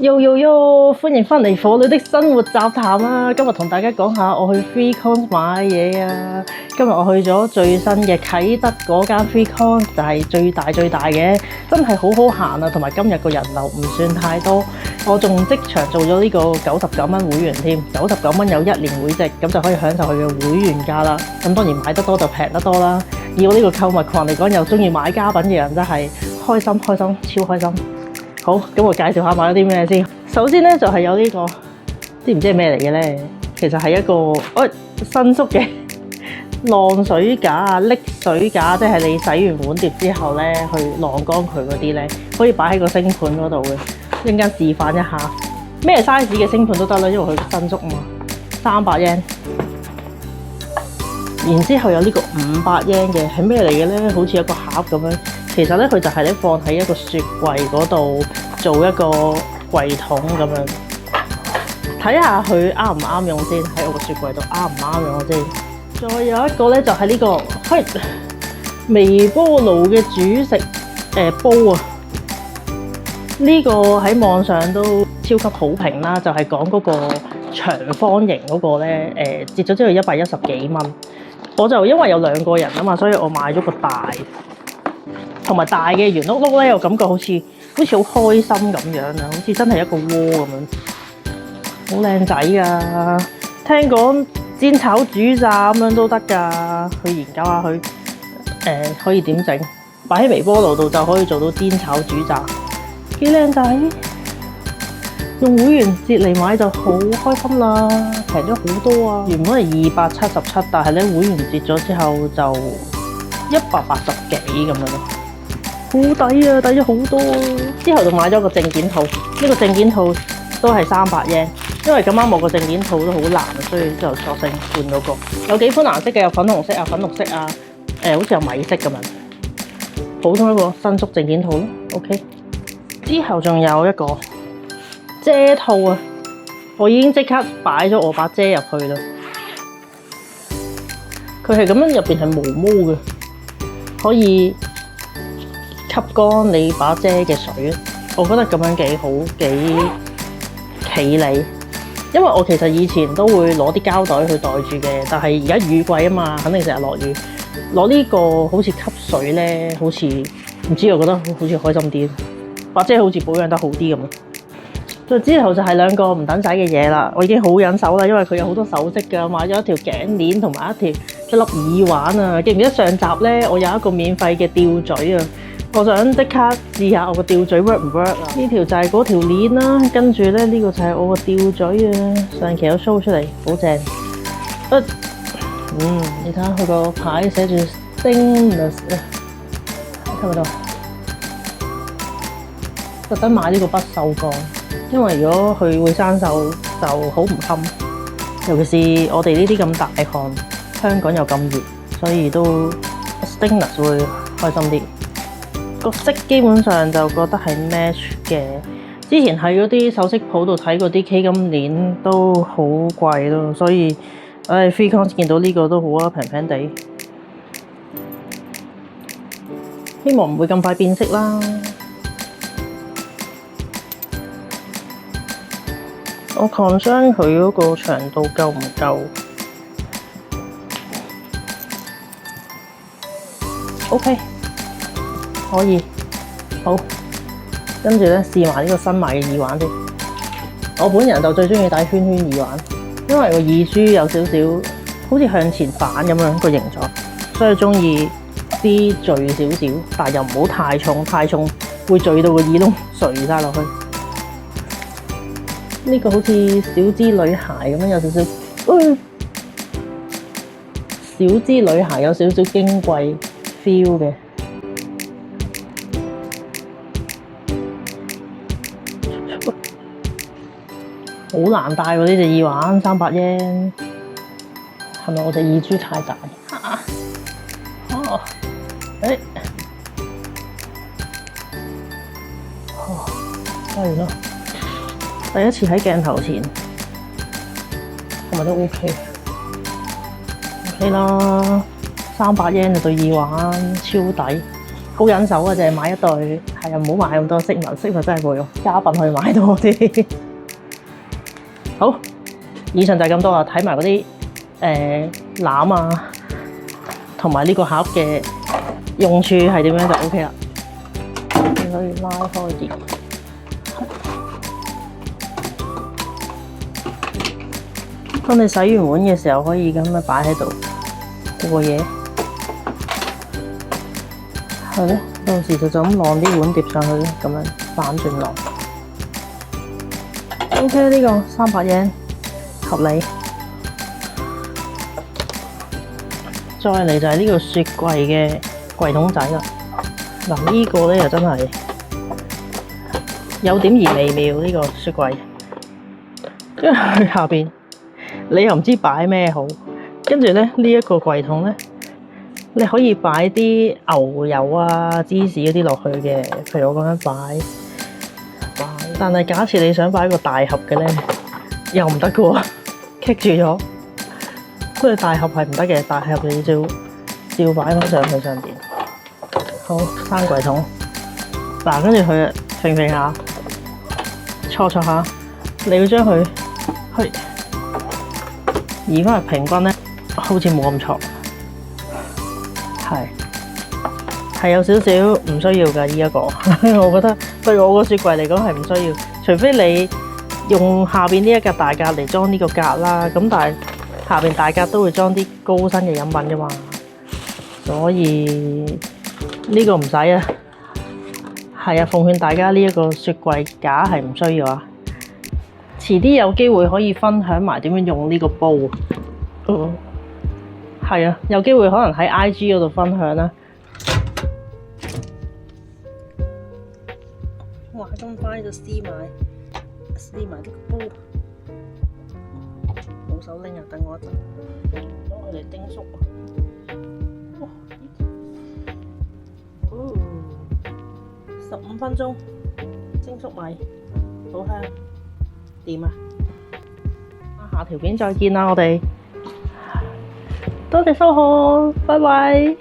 Yo，歡迎返嚟火女的生活雜談啊！今日同大家講下我去 FreeCon 買嘢啊！今日我去咗最新嘅啟德嗰間 FreeCon，就係最大嘅，真係好好行啊！同埋今日個人流唔算太多，我仲即場做咗呢個99蚊會員添，99蚊有1年會籍，咁就可以享受佢嘅會員價啦。咁當然買得多就平得多啦。以我呢個購物狂嚟講，又中意買家品嘅人真係開心，超開心！好，咁我介紹下買咗啲咩先。首先咧就係有呢個，知唔知係咩嚟嘅咧？其實係一個新宿嘅晾水架啊，瀝水架，即係你洗完碗碟之後咧，去晾乾佢嗰啲咧，可以擺喺個星盤嗰度嘅。一陣間示範一下，咩 size 嘅星盤都得啦，因為佢新宿啊嘛，300 yen。然之後有呢個500 yen嘅，係咩嚟嘅咧？好似一個盒咁樣。其實咧，佢就係你放喺一個雪櫃嗰度做一個櫃桶咁樣，睇下佢啱唔啱用先。喺我個雪櫃度啱唔啱用先。再有一個咧，就係呢個微波爐嘅煮食煲啊！呢個喺網上都超級好評啦，就係講嗰個長方形嗰個咧，折咗之後110幾蚊。我就因為有2個人啊嘛，所以我買咗個大。同埋大嘅圓碌碌咧，我感覺好似好開心咁樣啊，好似真係一個鍋咁樣，好靚仔啊！聽講煎炒煮炸咁樣都得㗎，去研究下佢可以點整，擺喺微波爐度就可以做到煎炒煮炸，幾靚仔！用會員節嚟買就好開心啦，平咗好多啊！原本係277，但係咧會員節咗之後就180幾咁樣咯。好抵啊，抵咗好多啊！之後就買咗個證件套，呢個證件套都係300 yen，因為咁啱我個證件套都好難，所以之後索性換嗰個。有幾款顏色嘅，有粉紅色啊、粉綠色啊，好似有米色咁樣。普通一個新宿證件套咯 ，OK。之後仲有一個遮套啊，我已經即刻擺咗我把遮入去啦。佢係咁樣，入邊係毛毛嘅，可以吸乾你把遮嘅水，我覺得咁樣幾好，幾企理。因為我其實以前都會攞啲膠袋去袋住嘅，但係而家雨季啊嘛，肯定成日落雨，攞呢個好似吸水咧，好似唔知，我覺得好似開心啲，把遮好似保養得好啲咁。之後就係2個唔等使嘅嘢啦，我已經好忍手啦，因為佢有好多首飾㗎，買咗一條頸鏈同埋一粒耳環啊！記唔記得上集咧，我有一個免費嘅吊墜啊？我想即刻試下我個吊墜 work 唔 work 啊！呢條就係嗰條鏈啦，跟住咧呢個就係我個吊墜啊！上期有 show 出嚟，好正。你睇下佢個牌寫住 stainless 啊，睇唔睇到？特登買呢個不鏽鋼，因為如果佢會生鏽就好唔襟，尤其是我哋呢啲咁大汗，香港又咁熱，所以都 stainless 會開心啲。個色基本上就覺得係 match 嘅。之前喺嗰啲首飾鋪度睇嗰啲 K 金鏈都好貴咯，所以FreeCon 見到呢個都好啊，平平地。希望唔會咁快變色啦。我 concern 佢嗰個長度夠唔夠 ？OK。可以，好，跟住咧試埋呢個新買嘅耳環先。我本人就最中意戴圈圈耳環，因為個耳珠有少少好似向前反咁樣個形狀，所以中意啲墜少少，但係又唔好太重，太重會墜到個耳窿垂晒落去。呢個好似小資女孩咁樣，有少少，小資女孩有少少矜貴 feel 嘅。好難戴喎呢隻耳環，300 yen，係咪我隻耳珠太大？戴完啦，第一次喺鏡頭前，係咪都 OK 啦，300 yen 就對耳環超抵，好忍手啊！淨係買一對，係啊，唔好買咁多飾物，飾物真係冇用，家品可以買多啲。好，以上就係咁多啦，睇埋嗰啲籃啊，同埋呢個盒嘅用處係點樣就 OK 啦。你可以拉開啲。當你洗完碗嘅時候，可以咁樣擺喺度過夜。係咯，到時就咁晾啲碗碟上去咯，咁樣反轉晾。OK， 呢個300 yen 合理。再嚟就係呢個雪櫃嘅櫃桶仔啦。嗱，呢個咧又真係有點而微妙，呢個雪櫃，因為佢下邊你又唔知擺咩好，跟住咧呢一個櫃桶咧，你可以擺啲牛油啊、芝士嗰啲落去嘅，譬如我咁樣擺。但係假設你想擺個大盒嘅咧，又唔得嘅喎，棘住咗。所以大盒係唔得嘅，大盒你照擺翻上去上邊。好，閂櫃桶。嗱，跟住佢揈下，搓下，你要將佢去移翻嚟平均咧，好似冇咁挫。係有少少唔需要㗎，呢一個我覺得對我個雪櫃嚟講係唔需要，除非你用下邊呢一格大格嚟裝呢個格啦。咁但係下邊大格都會裝啲高身嘅飲品㗎嘛，所以呢個唔使啊。係啊，奉勸大家呢一個雪櫃架係唔需要啊。遲啲有機會可以分享埋點樣用呢個煲。係啊，有機會可能喺 IG 嗰度分享啦。哇！咁快就撕埋呢個煲，冇手拎啊！等我一陣，攞佢嚟叮熟。哇！15分鐘蒸熟米，好香，掂啊！下條片再見啦，我哋多謝收看，拜拜。